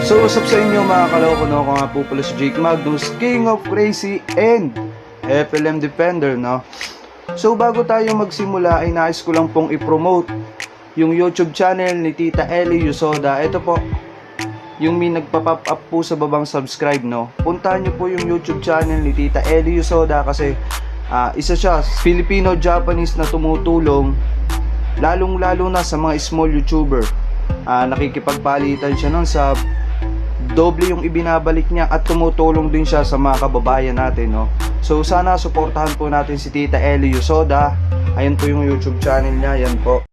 So what's up sa inyo mga kaloko, no? Ako nga po pala si Jake Magnus, King of Crazy and FLM Defender, no? So bago tayo magsimula ay nais ko lang pong i-promote yung YouTube channel ni Tita Ellie Yusoda. Ito po, yung may nagpa-pop up po sa babang subscribe, no? Puntahan nyo po yung YouTube channel ni Tita Ellie Yusoda kasi isa siya Filipino-Japanese na tumutulong lalong-lalo na sa mga small YouTuber. Nakikipagpalitan siya nun sa doble yung ibinabalik niya at tumutulong din siya sa mga kababayan natin, no? So sana suportahan po natin si Tita Ellie Yusoda. Ayan po yung YouTube channel niya, yan po.